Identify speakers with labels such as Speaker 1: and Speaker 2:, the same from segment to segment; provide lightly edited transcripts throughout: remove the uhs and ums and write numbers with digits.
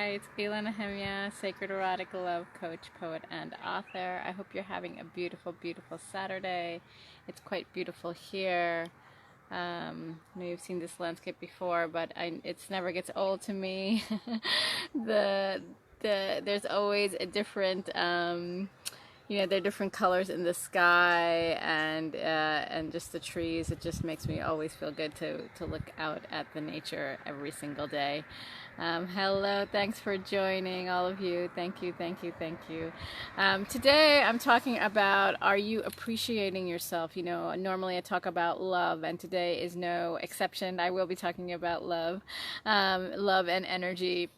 Speaker 1: Hi, it's Bila Nehemia, Sacred Erotic Love Coach, Poet, and Author. I hope you're having a beautiful, beautiful Saturday. It's quite beautiful here. I know you've seen this landscape before, but it never gets old to me. the there's always a different there are different colors in the sky and just the trees. It just makes me always feel good to look out at the nature every single day. Hello, thanks for joining, all of you. Thank you, thank you, thank you. Today I'm talking about, are you appreciating yourself? Normally I talk about love, and today is no exception. I will be talking about love, love and energy.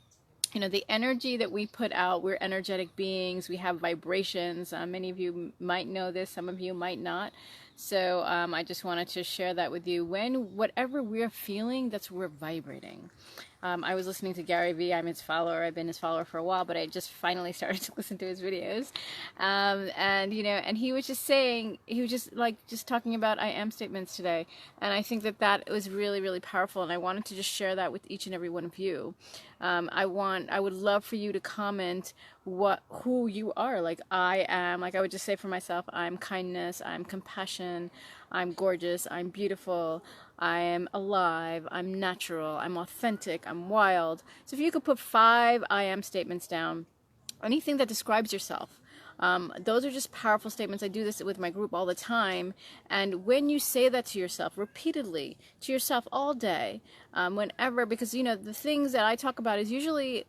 Speaker 1: The energy that we put out, we're energetic beings. We have vibrations. Many of you might know this, some of you might not. So I just wanted to share that with you. Whatever we're feeling, that's what we're vibrating. I was listening to Gary Vee. I'm his follower. I've been his follower for a while, but I just finally started to listen to his videos. And he was just saying, he was just talking about I am statements today. And I think that was really, really powerful. And I wanted to just share that with each and every one of you. I would love for you to comment who you are. Like I would just say for myself, I'm kindness, I'm compassion, I'm gorgeous, I'm beautiful, I am alive, I'm natural, I'm authentic, I'm wild. So if you could put 5 I am statements down, anything that describes yourself. Those are just powerful statements. I do this with my group all the time. And when you say that to yourself repeatedly, to yourself all day, whenever, because the things that I talk about is usually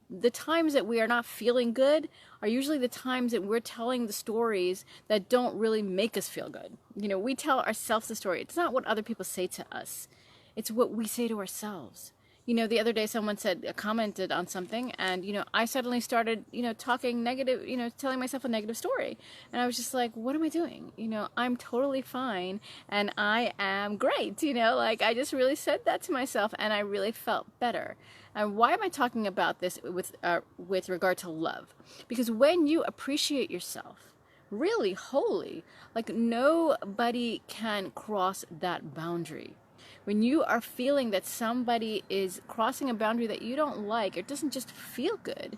Speaker 1: the times that we are not feeling good are usually the times that we're telling the stories that don't really make us feel good. We tell ourselves the story. It's not what other people say to us. It's what we say to ourselves. The other day someone commented on something, and, I suddenly started, talking negative, telling myself a negative story. And I was just like, what am I doing? I'm totally fine and I am great. I just really said that to myself and I really felt better. And why am I talking about this with regard to love? Because when you appreciate yourself, really wholly, like nobody can cross that boundary. When you are feeling that somebody is crossing a boundary that you don't like, it doesn't just feel good,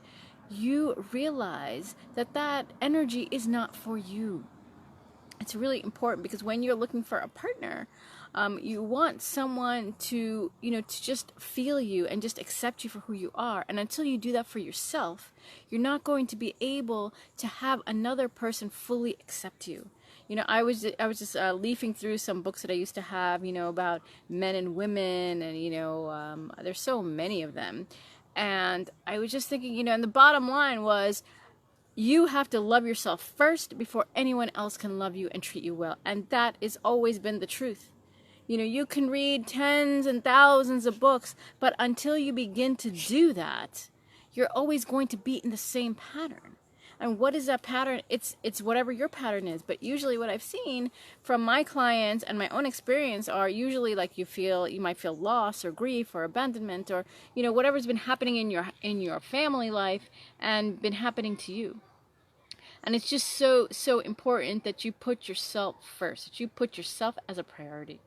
Speaker 1: you realize that energy is not for you. It's really important because when you're looking for a partner, you want someone to just feel you and just accept you for who you are. And until you do that for yourself, you're not going to be able to have another person fully accept you. I was just leafing through some books that I used to have, about men and women, and there's so many of them. And I was just thinking, and the bottom line was, you have to love yourself first before anyone else can love you and treat you well. And that has always been the truth. You can read tens and thousands of books, but until you begin to do that, you're always going to be in the same pattern. And what is that pattern? It's whatever your pattern is. But usually what I've seen from my clients and my own experience are usually like you might feel loss or grief or abandonment or, whatever's been happening in your family life and been happening to you. And it's just so important that you put yourself first, that you put yourself as a priority.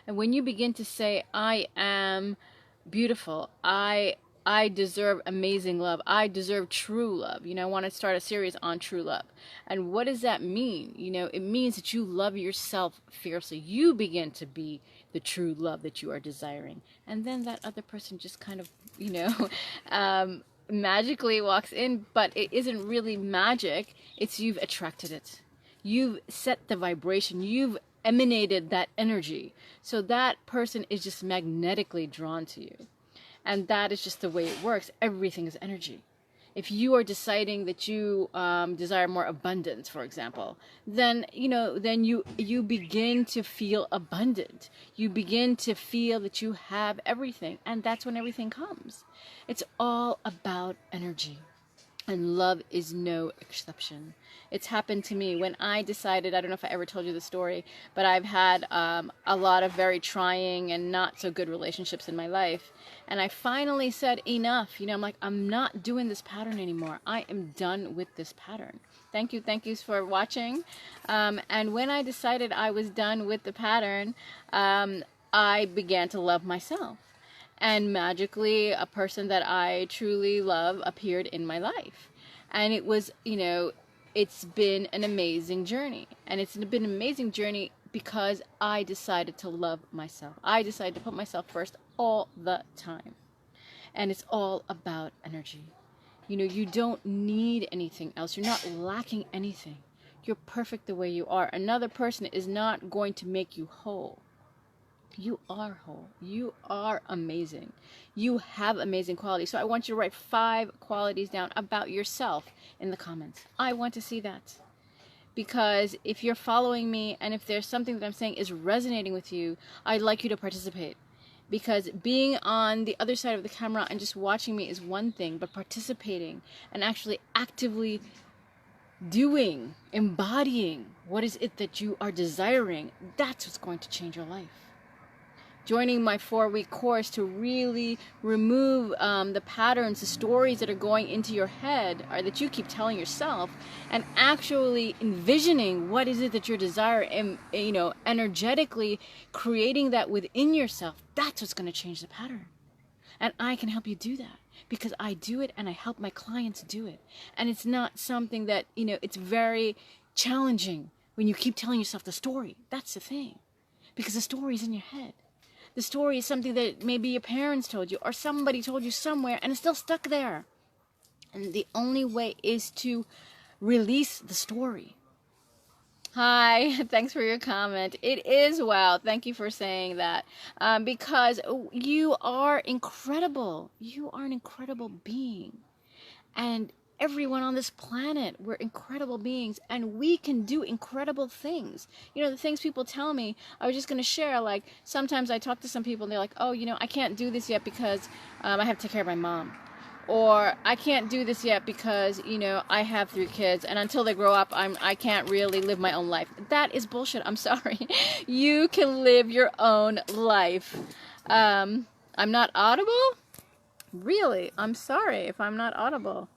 Speaker 1: And when you begin to say, I am beautiful, I deserve amazing love, I deserve true love. I want to start a series on true love. And what does that mean? It means that you love yourself fiercely. You begin to be the true love that you are desiring. And then that other person just kind of, magically walks in, but it isn't really magic. It's you've attracted it. You've set the vibration. You've emanated that energy. So that person is just magnetically drawn to you. And that is just the way it works. Everything is energy. If you are deciding that you desire more abundance, for example, then you begin to feel abundant. You begin to feel that you have everything, and that's when everything comes. It's all about energy. And love is no exception. It's happened to me when I decided, I don't know if I ever told you the story, but I've had a lot of very trying and not so good relationships in my life. And I finally said, enough. I'm like, I'm not doing this pattern anymore. I am done with this pattern. Thank you for watching. And when I decided I was done with the pattern, I began to love myself. And magically, a person that I truly love appeared in my life. And it was, it's been an amazing journey. And it's been an amazing journey because I decided to love myself. I decided to put myself first all the time. And it's all about energy. You don't need anything else. You're not lacking anything. You're perfect the way you are. Another person is not going to make you whole. You are whole. You are amazing. You have amazing qualities. So I want you to write 5 qualities down about yourself in the comments. I want to see that. Because if you're following me and if there's something that I'm saying is resonating with you, I'd like you to participate. Because being on the other side of the camera and just watching me is one thing, but participating and actually actively doing, embodying what is it that you are desiring, that's what's going to change your life. Joining my 4-week course to really remove the patterns, the stories that are going into your head or that you keep telling yourself, and actually envisioning what is it that you desire, and energetically creating that within yourself. That's what's going to change the pattern. And I can help you do that because I do it and I help my clients do it. And it's not something that, it's very challenging when you keep telling yourself the story. That's the thing, because the story is in your head. The story is something that maybe your parents told you or somebody told you somewhere and it's still stuck there. And the only way is to release the story. Hi, thanks for your comment. It is wow. Thank you for saying that. Because you are incredible. You are an incredible being. And everyone on this planet, we're incredible beings, and we can do incredible things. The things people tell me, I was just going to share, like, sometimes I talk to some people and they're like, oh, I can't do this yet because I have to take care of my mom. Or I can't do this yet because, I have 3 kids, and until they grow up, I can't really live my own life. That is bullshit. I'm sorry. You can live your own life. I'm not audible? Really? I'm sorry if I'm not audible.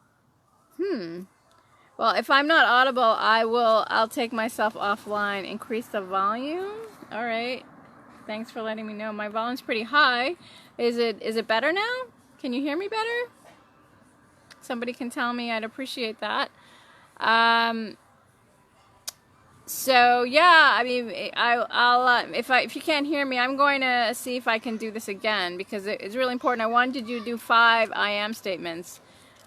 Speaker 1: Well, if I'm not audible, I'll take myself offline, increase the volume. All right. Thanks for letting me know. My volume's pretty high. Is it better now? Can you hear me better? Somebody can tell me. I'd appreciate that. So yeah, I mean, I'll if you can't hear me, I'm going to see if I can do this again because it's really important. I wanted you to do 5 I am statements.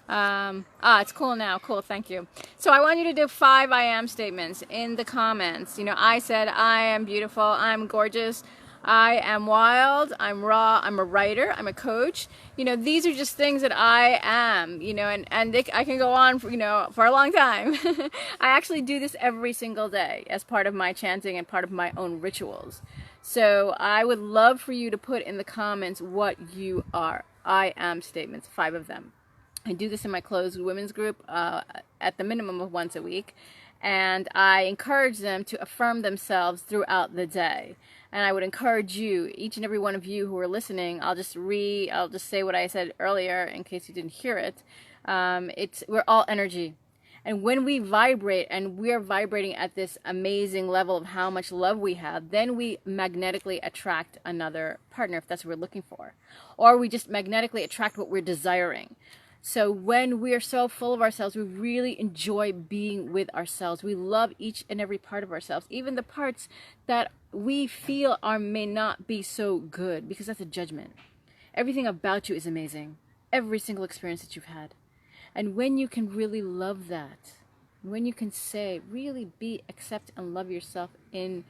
Speaker 1: It's cool now. Cool. Thank you. So I want you to do 5 I am statements in the comments. I said, I am beautiful. I'm gorgeous. I am wild. I'm raw. I'm a writer. I'm a coach. These are just things that I am, I can go on for a long time. I actually do this every single day as part of my chanting and part of my own rituals. So I would love for you to put in the comments what you are. I am statements, 5 of them. I do this in my closed women's group at the minimum of once a week, and I encourage them to affirm themselves throughout the day. And I would encourage you, each and every one of you who are listening, I'll just say what I said earlier in case you didn't hear it. We're all energy. And when we vibrate, and we're vibrating at this amazing level of how much love we have, then we magnetically attract another partner if that's what we're looking for. Or we just magnetically attract what we're desiring. So when we are so full of ourselves, we really enjoy being with ourselves. We love each and every part of ourselves, even the parts that we feel may not be so good, because that's a judgment. Everything about you is amazing. Every single experience that you've had. And when you can really love that, when you can say, really accept and love yourself in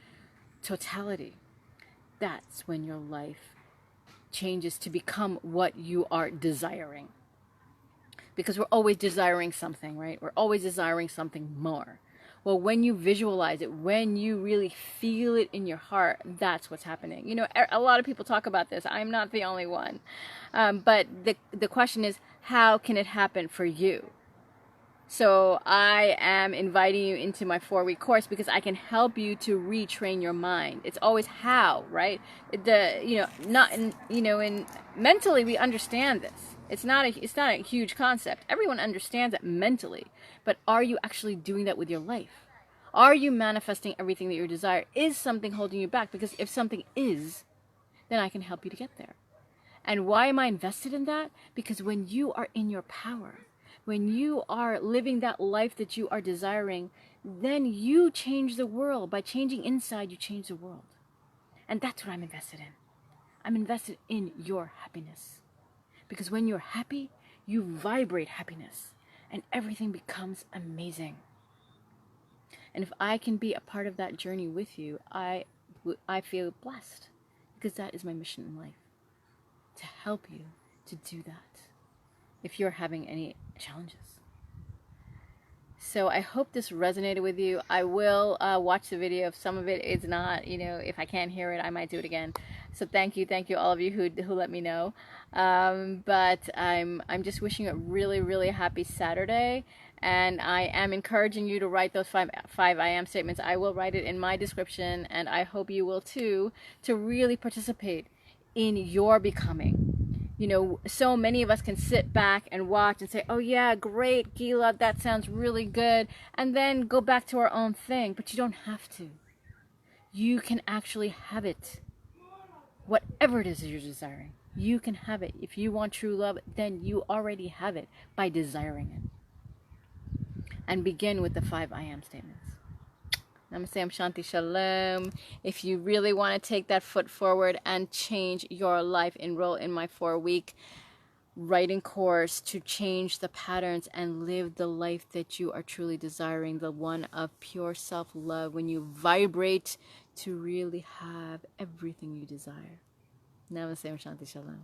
Speaker 1: totality, that's when your life changes to become what you are desiring. Because we're always desiring something, right? We're always desiring something more. Well, when you visualize it, when you really feel it in your heart, that's what's happening. A lot of people talk about this. I'm not the only one. But the question is, how can it happen for you? So I am inviting you into my 4-week course because I can help you to retrain your mind. It's always how, right? Mentally we understand this. It's not a huge concept. Everyone understands that mentally, but are you actually doing that with your life? Are you manifesting everything that you desire? Is something holding you back? Because if something is, then I can help you to get there. And why am I invested in that? Because when you are in your power, when you are living that life that you are desiring, then you change the world. By changing inside, you change the world. And that's what I'm invested in. I'm invested in your happiness. Because when you're happy, you vibrate happiness. And everything becomes amazing. And if I can be a part of that journey with you, I feel blessed. Because that is my mission in life. To help you to do that. If you're having any challenges. So I hope this resonated with you. I will watch the video. If some of it is not, if I can't hear it, I might do it again. So thank you all of you who let me know. But I'm just wishing you a really, really happy Saturday. And I am encouraging you to write those five I am statements. I will write it in my description, and I hope you will too, to really participate in your becoming. So many of us can sit back and watch and say, oh yeah, great, Gila, that sounds really good, and then go back to our own thing. But you don't have to. You can actually have it. Whatever it is that you're desiring, you can have it. If you want true love, then you already have it by desiring it. And begin with the 5 I am statements. Namaste, Om Shanti, Shalom. If you really want to take that foot forward and change your life, enroll in my 4-week writing course to change the patterns and live the life that you are truly desiring, the one of pure self-love, when you vibrate to really have everything you desire. Namaste, Om Shanti, Shalom.